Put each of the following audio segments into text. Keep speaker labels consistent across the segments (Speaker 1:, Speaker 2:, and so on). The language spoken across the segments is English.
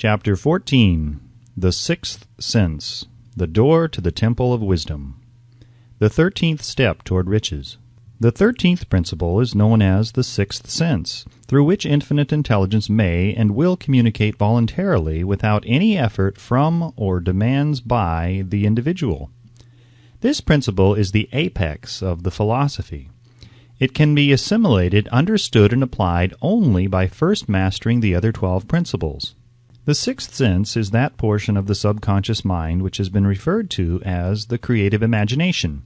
Speaker 1: Chapter 14. The Sixth Sense, the Door to the Temple of Wisdom. The 13th Step toward Riches. The 13th principle is known as the Sixth Sense, through which infinite intelligence may and will communicate voluntarily without any effort from or demands by the individual. This principle is the apex of the philosophy. It can be assimilated, understood, and applied only by first mastering the other 12 principles. The sixth sense is that portion of the subconscious mind which has been referred to as the creative imagination.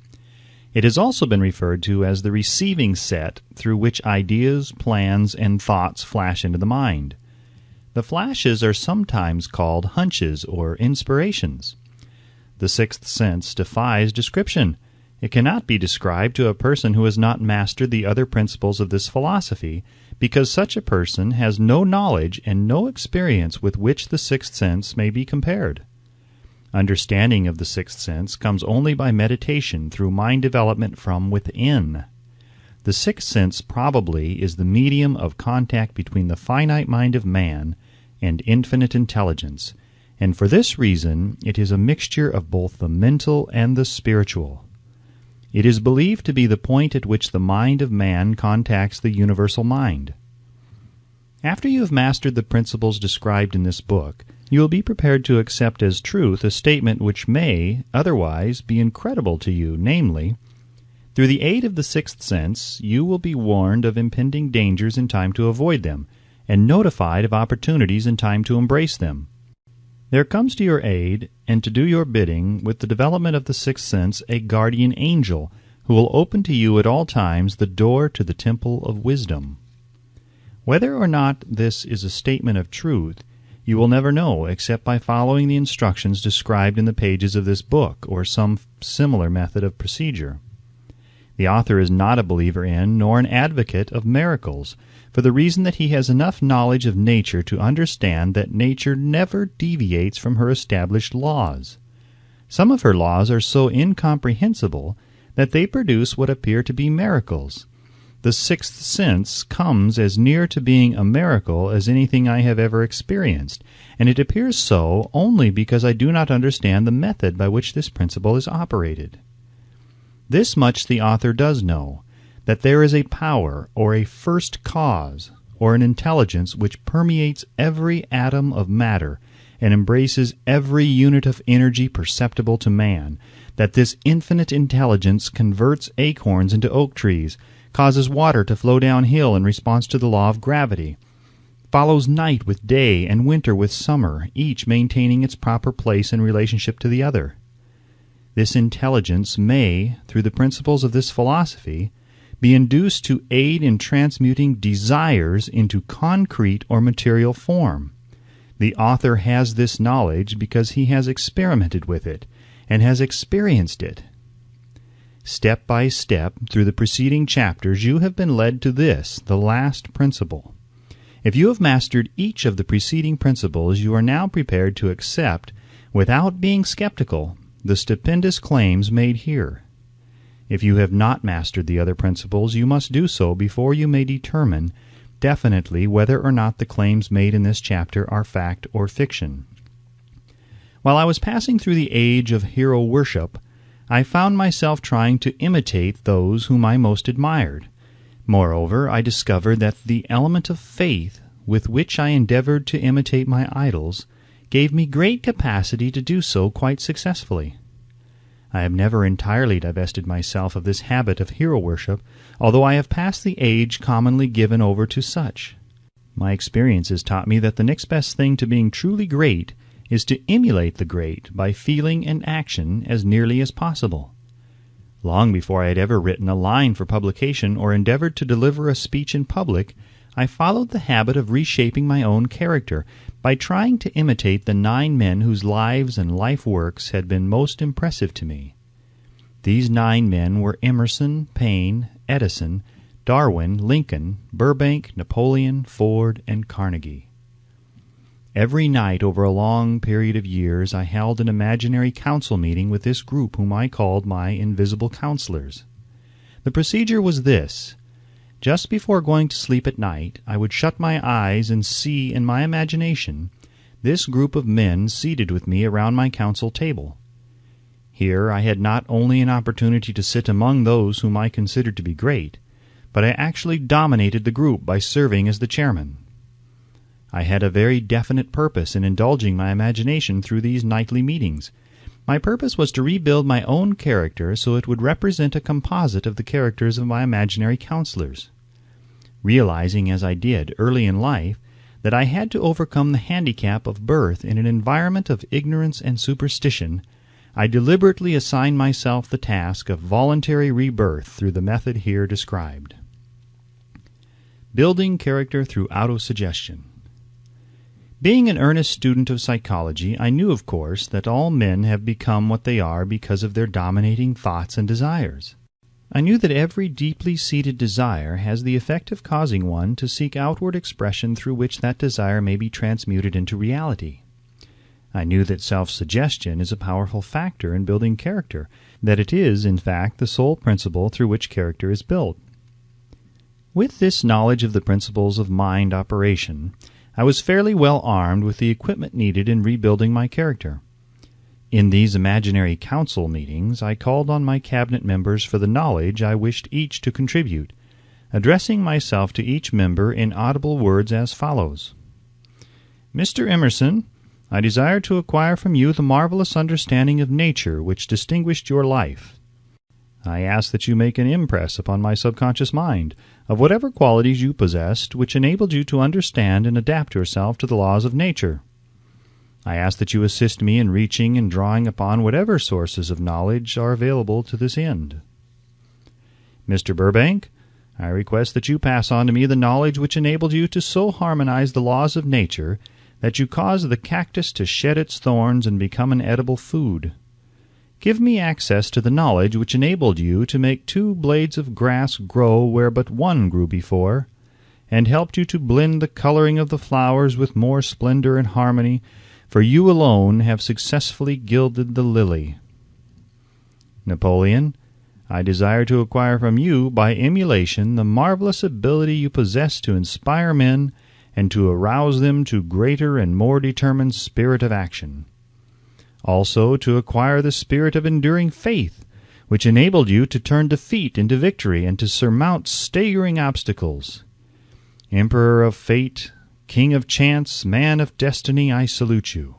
Speaker 1: It has also been referred to as the receiving set through which ideas, plans, and thoughts flash into the mind. The flashes are sometimes called hunches or inspirations. The sixth sense defies description. It cannot be described to a person who has not mastered the other principles of this philosophy, because such a person has no knowledge and no experience with which the sixth sense may be compared. Understanding of the sixth sense comes only by meditation through mind development from within. The sixth sense probably is the medium of contact between the finite mind of man and infinite intelligence, and for this reason it is a mixture of both the mental and the spiritual. It is believed to be the point at which the mind of man contacts the universal mind. After you have mastered the principles described in this book, you will be prepared to accept as truth a statement which may, otherwise, be incredible to you, namely, through the aid of the sixth sense, you will be warned of impending dangers in time to avoid them, and notified of opportunities in time to embrace them. There comes to your aid, and to do your bidding, with the development of the sixth sense, a guardian angel, who will open to you at all times the door to the temple of wisdom. Whether or not this is a statement of truth, you will never know except by following the instructions described in the pages of this book, or some similar method of procedure. The author is not a believer in, nor an advocate of miracles, for the reason that he has enough knowledge of nature to understand that nature never deviates from her established laws. Some of her laws are so incomprehensible that they produce what appear to be miracles. The sixth sense comes as near to being a miracle as anything I have ever experienced, and it appears so only because I do not understand the method by which this principle is operated. This much the author does know, that there is a power, or a first cause, or an intelligence which permeates every atom of matter and embraces every unit of energy perceptible to man, that this infinite intelligence converts acorns into oak trees, causes water to flow downhill in response to the law of gravity, follows night with day and winter with summer, each maintaining its proper place in relationship to the other. This intelligence may, through the principles of this philosophy, be induced to aid in transmuting desires into concrete or material form. The author has this knowledge because he has experimented with it and has experienced it. Step by step, through the preceding chapters, you have been led to this, the last principle. If you have mastered each of the preceding principles, you are now prepared to accept, without being skeptical, the stupendous claims made here. If you have not mastered the other principles, you must do so before you may determine definitely whether or not the claims made in this chapter are fact or fiction. While I was passing through the age of hero worship, I found myself trying to imitate those whom I most admired. Moreover, I discovered that the element of faith with which I endeavored to imitate my idols gave me great capacity to do so quite successfully. I have never entirely divested myself of this habit of hero worship, although I have passed the age commonly given over to such. My experience has taught me that the next best thing to being truly great is to emulate the great by feeling and action as nearly as possible. Long before I had ever written a line for publication or endeavored to deliver a speech in public, I followed the habit of reshaping my own character by trying to imitate the 9 men whose lives and life works had been most impressive to me. These 9 men were Emerson, Paine, Edison, Darwin, Lincoln, Burbank, Napoleon, Ford, and Carnegie. Every night over a long period of years I held an imaginary council meeting with this group whom I called my invisible counselors. The procedure was this. Just before going to sleep at night, I would shut my eyes and see in my imagination this group of men seated with me around my council table. Here I had not only an opportunity to sit among those whom I considered to be great, but I actually dominated the group by serving as the chairman. I had a very definite purpose in indulging my imagination through these nightly meetings. My purpose was to rebuild my own character so it would represent a composite of the characters of my imaginary counselors. Realizing, as I did early in life, that I had to overcome the handicap of birth in an environment of ignorance and superstition, I deliberately assigned myself the task of voluntary rebirth through the method here described. Building character through autosuggestion. Being an earnest student of psychology, I knew, of course, that all men have become what they are because of their dominating thoughts and desires. I knew that every deeply seated desire has the effect of causing one to seek outward expression through which that desire may be transmuted into reality. I knew that self-suggestion is a powerful factor in building character, that it is, in fact, the sole principle through which character is built. With this knowledge of the principles of mind operation, I was fairly well armed with the equipment needed in rebuilding my character. In these imaginary council meetings, I called on my cabinet members for the knowledge I wished each to contribute, addressing myself to each member in audible words as follows. Mr. Emerson, I desire to acquire from you the marvelous understanding of nature which distinguished your life. I ask that you make an impress upon my subconscious mind of whatever qualities you possessed which enabled you to understand and adapt yourself to the laws of nature. I ask that you assist me in reaching and drawing upon whatever sources of knowledge are available to this end. Mr. Burbank, I request that you pass on to me the knowledge which enabled you to so harmonize the laws of nature that you caused the cactus to shed its thorns and become an edible food. Give me access to the knowledge which enabled you to make 2 blades of grass grow where but 1 grew before, and helped you to blend the coloring of the flowers with more splendor and harmony, for you alone have successfully gilded the lily. Napoleon, I desire to acquire from you by emulation the marvelous ability you possess to inspire men and to arouse them to greater and more determined spirit of action. Also to acquire the spirit of enduring faith, which enabled you to turn defeat into victory and to surmount staggering obstacles. Emperor of fate, king of chance, man of destiny, I salute you.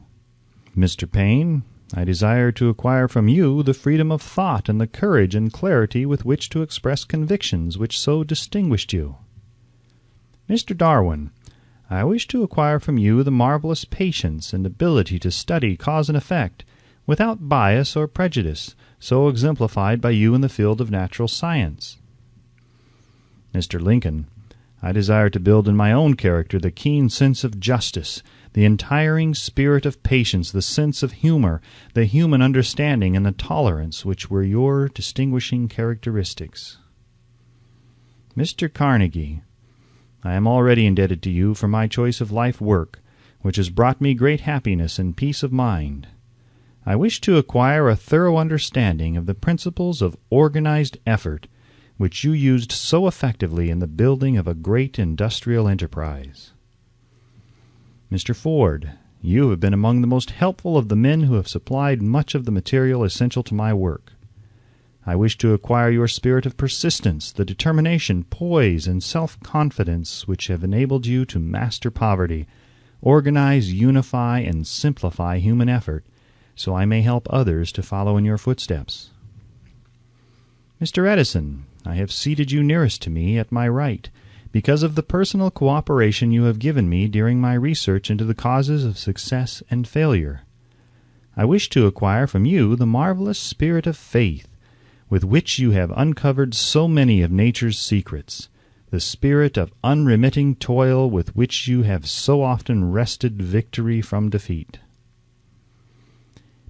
Speaker 1: Mr. Payne, I desire to acquire from you the freedom of thought and the courage and clarity with which to express convictions which so distinguished you. Mr. Darwin, I wish to acquire from you the marvelous patience and ability to study cause and effect, without bias or prejudice, so exemplified by you in the field of natural science. Mr. Lincoln, I desire to build in my own character the keen sense of justice, the untiring spirit of patience, the sense of humor, the human understanding, and the tolerance which were your distinguishing characteristics. Mr. Carnegie, I am already indebted to you for my choice of life work, which has brought me great happiness and peace of mind. I wish to acquire a thorough understanding of the principles of organized effort, which you used so effectively in the building of a great industrial enterprise. Mr. Ford, you have been among the most helpful of the men who have supplied much of the material essential to my work. I wish to acquire your spirit of persistence, the determination, poise, and self-confidence which have enabled you to master poverty, organize, unify, and simplify human effort, so I may help others to follow in your footsteps. Mr. Edison, I have seated you nearest to me at my right, because of the personal cooperation you have given me during my research into the causes of success and failure. I wish to acquire from you the marvelous spirit of faith, with which you have uncovered so many of nature's secrets, the spirit of unremitting toil with which you have so often wrested victory from defeat.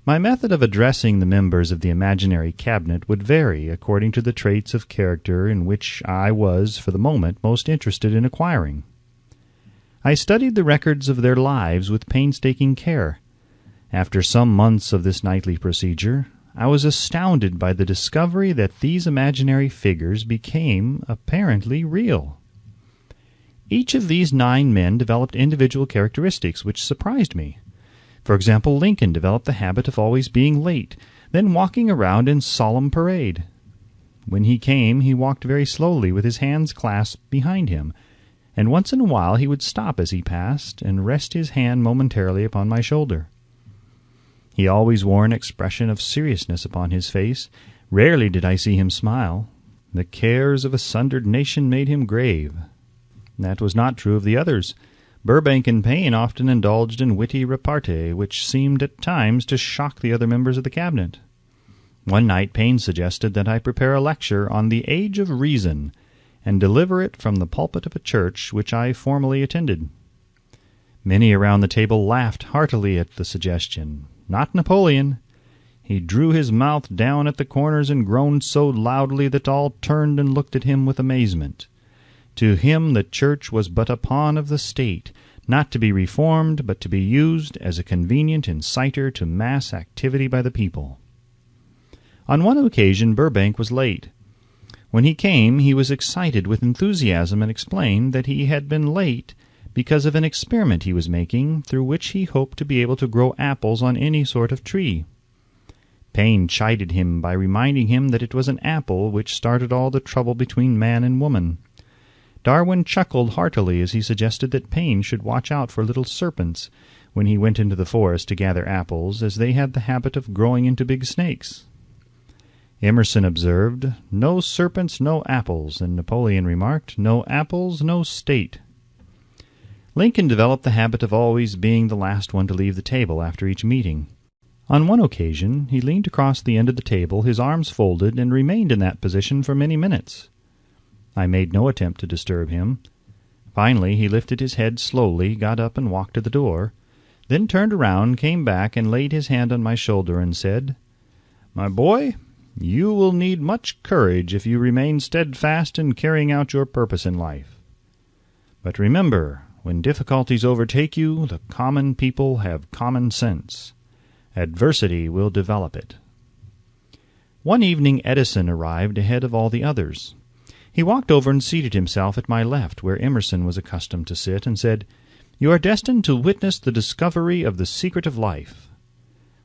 Speaker 1: My method of addressing the members of the imaginary cabinet would vary according to the traits of character in which I was, for the moment, most interested in acquiring. I studied the records of their lives with painstaking care. After some months of this nightly procedure, I was astounded by the discovery that these imaginary figures became apparently real. Each of these 9 men developed individual characteristics which surprised me. For example, Lincoln developed the habit of always being late, then walking around in solemn parade. When he came, he walked very slowly with his hands clasped behind him, and once in a while he would stop as he passed and rest his hand momentarily upon my shoulder. He always wore an expression of seriousness upon his face. Rarely did I see him smile. The cares of a sundered nation made him grave. That was not true of the others. Burbank and Payne often indulged in witty repartee, which seemed at times to shock the other members of the cabinet. One night Payne suggested that I prepare a lecture on the Age of Reason, and deliver it from the pulpit of a church which I formerly attended. Many around the table laughed heartily at the suggestion. Not Napoleon. He drew his mouth down at the corners and groaned so loudly that all turned and looked at him with amazement. To him the church was but a pawn of the state, not to be reformed, but to be used as a convenient inciter to mass activity by the people. On one occasion Burbank was late. When he came, he was excited with enthusiasm and explained that he had been late because of an experiment he was making, through which he hoped to be able to grow apples on any sort of tree. Payne chided him by reminding him that it was an apple which started all the trouble between man and woman. Darwin chuckled heartily as he suggested that Payne should watch out for little serpents when he went into the forest to gather apples, as they had the habit of growing into big snakes. Emerson observed, "No serpents, no apples," and Napoleon remarked, "No apples, no state." Lincoln developed the habit of always being the last one to leave the table after each meeting. On one occasion he leaned across the end of the table, his arms folded, and remained in that position for many minutes. I made no attempt to disturb him. Finally he lifted his head slowly, got up and walked to the door, then turned around, came back, and laid his hand on my shoulder and said, "My boy, you will need much courage if you remain steadfast in carrying out your purpose in life. But remember, when difficulties overtake you, the common people have common sense. Adversity will develop it." One evening Edison arrived ahead of all the others. He walked over and seated himself at my left, where Emerson was accustomed to sit, and said, "You are destined to witness the discovery of the secret of life.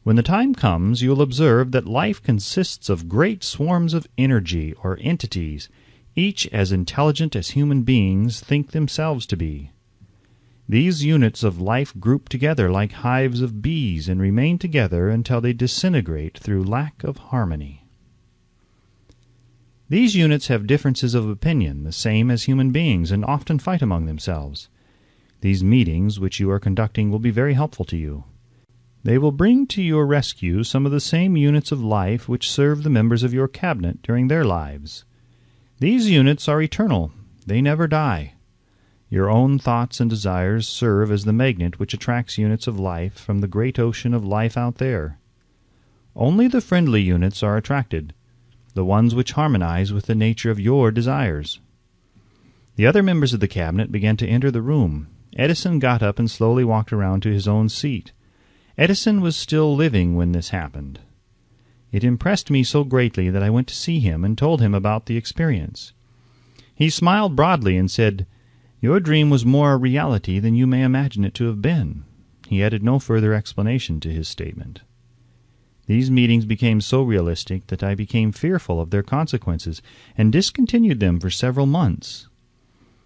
Speaker 1: When the time comes, you will observe that life consists of great swarms of energy or entities, each as intelligent as human beings think themselves to be. These units of life group together like hives of bees and remain together until they disintegrate through lack of harmony. These units have differences of opinion, the same as human beings, and often fight among themselves. These meetings which you are conducting will be very helpful to you. They will bring to your rescue some of the same units of life which serve the members of your cabinet during their lives. These units are eternal. They never die. Your own thoughts and desires serve as the magnet which attracts units of life from the great ocean of life out there. Only the friendly units are attracted, the ones which harmonize with the nature of your desires. The other members of the cabinet began to enter the room. Edison got up and slowly walked around to his own seat. Edison was still living when this happened. It impressed me so greatly that I went to see him and told him about the experience. He smiled broadly and said, "Your dream was more a reality than you may imagine it to have been." He added no further explanation to his statement. These meetings became so realistic that I became fearful of their consequences and discontinued them for several months.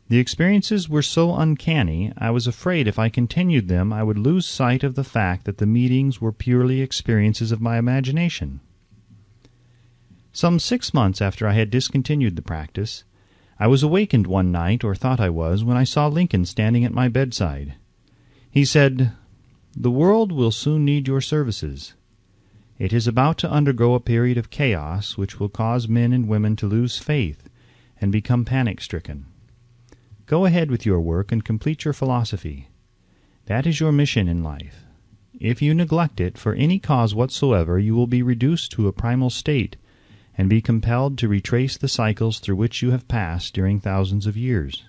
Speaker 1: The experiences were so uncanny, I was afraid if I continued them I would lose sight of the fact that the meetings were purely experiences of my imagination. Some 6 months after I had discontinued the practice, I was awakened one night, or thought I was, when I saw Lincoln standing at my bedside. He said, "The world will soon need your services. It is about to undergo a period of chaos which will cause men and women to lose faith and become panic-stricken. Go ahead with your work and complete your philosophy. That is your mission in life. If you neglect it for any cause whatsoever, you will be reduced to a primal state and be compelled to retrace the cycles through which you have passed during thousands of years."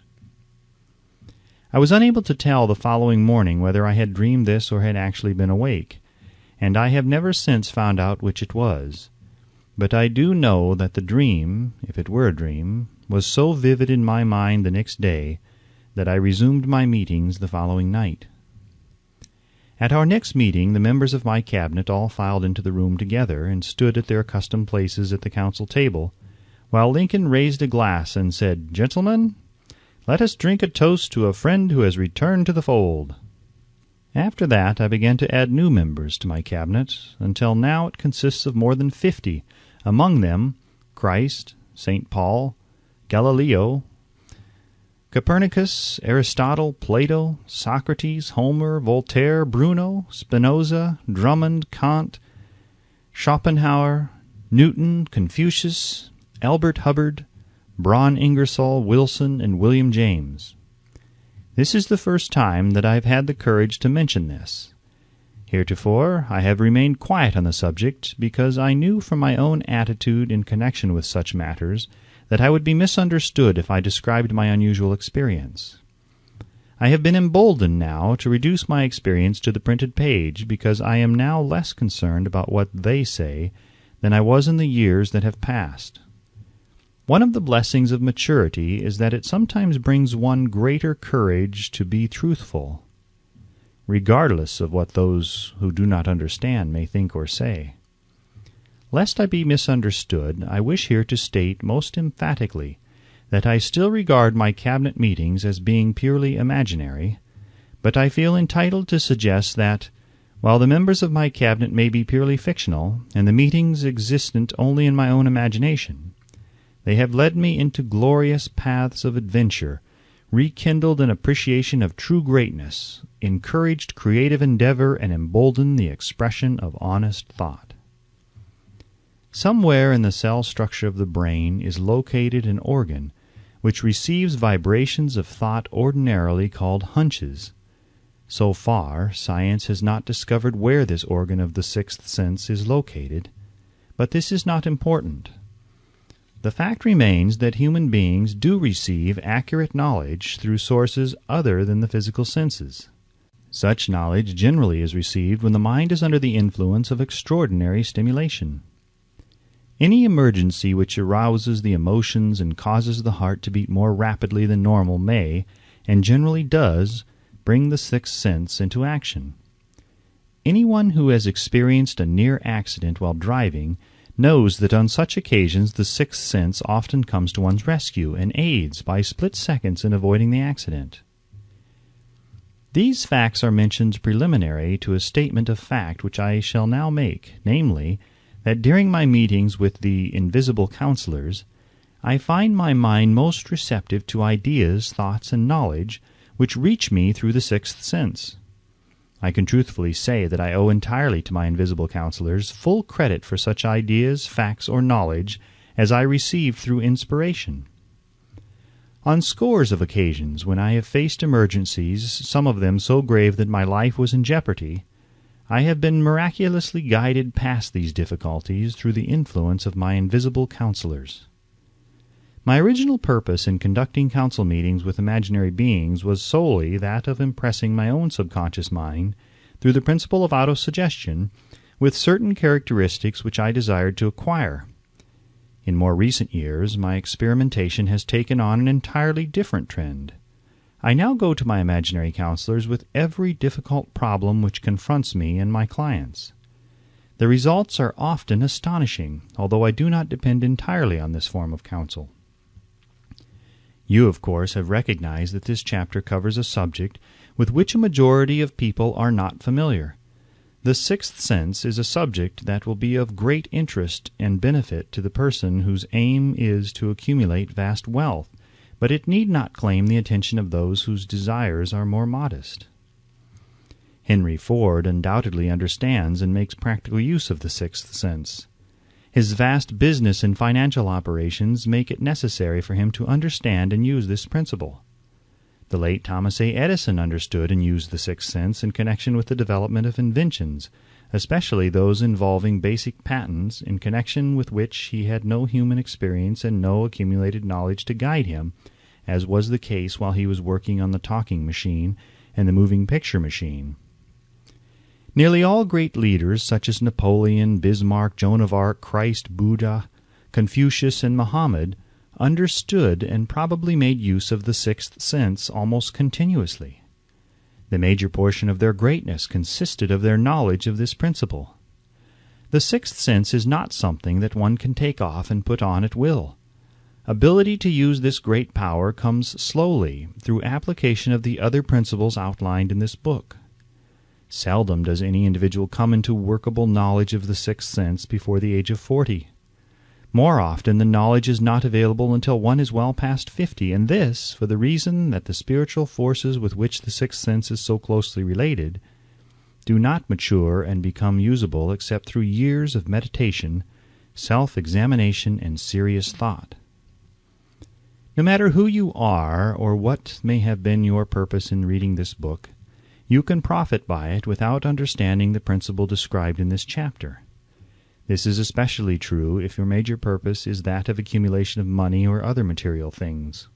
Speaker 1: I was unable to tell the following morning whether I had dreamed this or had actually been awake, and I have never since found out which it was. But I do know that the dream, if it were a dream, was so vivid in my mind the next day that I resumed my meetings the following night. At our next meeting, the members of my cabinet all filed into the room together and stood at their accustomed places at the council table, while Lincoln raised a glass and said, "Gentlemen, let us drink a toast to a friend who has returned to the fold." After that, I began to add new members to my cabinet, until now it consists of more than 50, among them Christ, St. Paul, Galileo, Copernicus, Aristotle, Plato, Socrates, Homer, Voltaire, Bruno, Spinoza, Drummond, Kant, Schopenhauer, Newton, Confucius, Albert Hubbard, Braun Ingersoll, Wilson, and William James. This is the first time that I have had the courage to mention this. Heretofore I have remained quiet on the subject because I knew from my own attitude in connection with such matters that I would be misunderstood if I described my unusual experience. I have been emboldened now to reduce my experience to the printed page because I am now less concerned about what they say than I was in the years that have passed. One of the blessings of maturity is that it sometimes brings one greater courage to be truthful, regardless of what those who do not understand may think or say. Lest I be misunderstood, I wish here to state most emphatically that I still regard my cabinet meetings as being purely imaginary, but I feel entitled to suggest that, while the members of my cabinet may be purely fictional, and the meetings existent only in my own imagination, they have led me into glorious paths of adventure, rekindled an appreciation of true greatness, encouraged creative endeavor, and emboldened the expression of honest thought. Somewhere in the cell structure of the brain is located an organ which receives vibrations of thought ordinarily called hunches. So far, science has not discovered where this organ of the sixth sense is located, but this is not important. The fact remains that human beings do receive accurate knowledge through sources other than the physical senses. Such knowledge generally is received when the mind is under the influence of extraordinary stimulation. Any emergency which arouses the emotions and causes the heart to beat more rapidly than normal may, and generally does, bring the sixth sense into action. Anyone who has experienced a near accident while driving knows that on such occasions the sixth sense often comes to one's rescue and aids by split seconds in avoiding the accident. These facts are mentioned preliminary to a statement of fact which I shall now make, namely, that during my meetings with the invisible counselors, I find my mind most receptive to ideas, thoughts, and knowledge which reach me through the sixth sense. I can truthfully say that I owe entirely to my invisible counselors full credit for such ideas, facts, or knowledge as I received through inspiration. On scores of occasions when I have faced emergencies, some of them so grave that my life was in jeopardy, I have been miraculously guided past these difficulties through the influence of my invisible counselors. My original purpose in conducting council meetings with imaginary beings was solely that of impressing my own subconscious mind, through the principle of autosuggestion, with certain characteristics which I desired to acquire. In more recent years, my experimentation has taken on an entirely different trend. I now go to my imaginary counselors with every difficult problem which confronts me and my clients. The results are often astonishing, although I do not depend entirely on this form of counsel. You, of course, have recognized that this chapter covers a subject with which a majority of people are not familiar. The sixth sense is a subject that will be of great interest and benefit to the person whose aim is to accumulate vast wealth, but it need not claim the attention of those whose desires are more modest. Henry Ford undoubtedly understands and makes practical use of the sixth sense. His vast business and financial operations make it necessary for him to understand and use this principle. The late Thomas A. Edison understood and used the sixth sense in connection with the development of inventions, especially those involving basic patents, in connection with which he had no human experience and no accumulated knowledge to guide him, as was the case while he was working on the talking machine and the moving picture machine. Nearly all great leaders, such as Napoleon, Bismarck, Joan of Arc, Christ, Buddha, Confucius, and Muhammad, understood and probably made use of the sixth sense almost continuously. The major portion of their greatness consisted of their knowledge of this principle. The sixth sense is not something that one can take off and put on at will. Ability to use this great power comes slowly through application of the other principles outlined in this book. Seldom does any individual come into workable knowledge of the sixth sense before the age of 40. More often, the knowledge is not available until one is well past 50, and this for the reason that the spiritual forces with which the sixth sense is so closely related do not mature and become usable except through years of meditation, self-examination, and serious thought. No matter who you are or what may have been your purpose in reading this book, you can profit by it without understanding the principle described in this chapter. This is especially true if your major purpose is that of accumulation of money or other material things.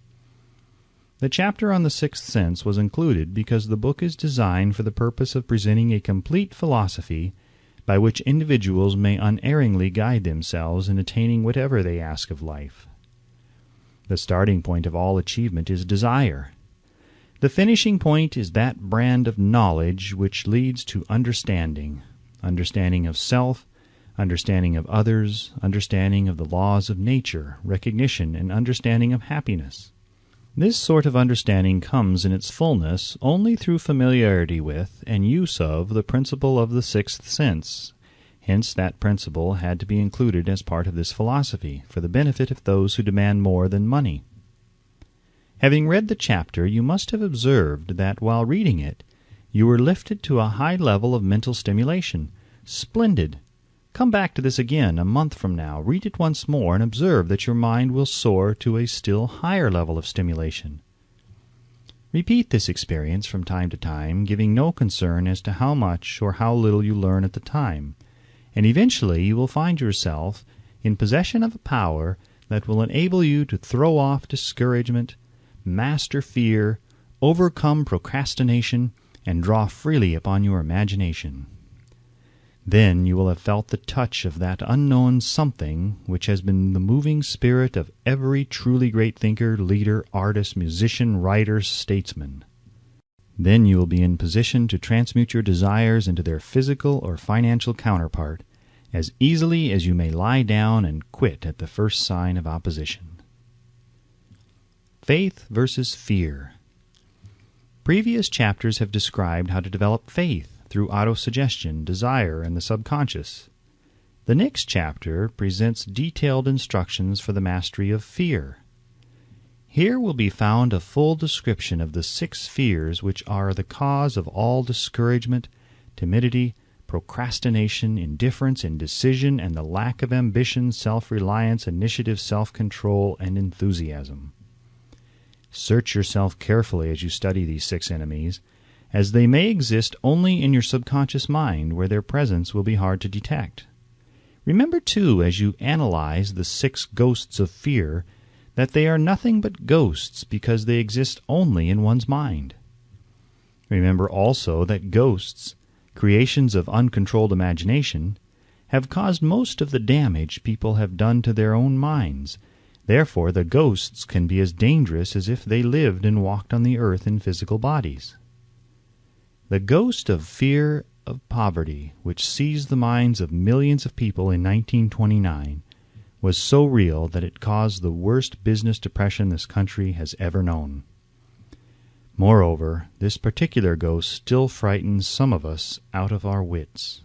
Speaker 1: The chapter on the sixth sense was included because the book is designed for the purpose of presenting a complete philosophy by which individuals may unerringly guide themselves in attaining whatever they ask of life. The starting point of all achievement is desire. The finishing point is that brand of knowledge which leads to understanding of self, understanding of others, understanding of the laws of nature, recognition, and understanding of happiness. This sort of understanding comes in its fullness only through familiarity with and use of the principle of the sixth sense. Hence that principle had to be included as part of this philosophy, for the benefit of those who demand more than money. Having read the chapter, you must have observed that while reading it, you were lifted to a high level of mental stimulation. Splendid! Come back to this again a month from now, read it once more, and observe that your mind will soar to a still higher level of stimulation. Repeat this experience from time to time, giving no concern as to how much or how little you learn at the time, and eventually you will find yourself in possession of a power that will enable you to throw off discouragement, master fear, overcome procrastination, and draw freely upon your imagination. Then you will have felt the touch of that unknown something which has been the moving spirit of every truly great thinker, leader, artist, musician, writer, statesman. Then you will be in position to transmute your desires into their physical or financial counterpart as easily as you may lie down and quit at the first sign of opposition. Faith versus fear. Previous chapters have described how to develop faith through autosuggestion, desire, and the subconscious. The next chapter presents detailed instructions for the mastery of fear. Here will be found a full description of the 6 fears which are the cause of all discouragement, timidity, procrastination, indifference, indecision, and the lack of ambition, self-reliance, initiative, self-control, and enthusiasm. Search yourself carefully as you study these 6 enemies, as they may exist only in your subconscious mind, where their presence will be hard to detect. Remember, too, as you analyze the 6 ghosts of fear, that they are nothing but ghosts because they exist only in one's mind. Remember also that ghosts, creations of uncontrolled imagination, have caused most of the damage people have done to their own minds. Therefore, the ghosts can be as dangerous as if they lived and walked on the earth in physical bodies. The ghost of fear of poverty, which seized the minds of millions of people in 1929, was so real that it caused the worst business depression this country has ever known. Moreover, this particular ghost still frightens some of us out of our wits.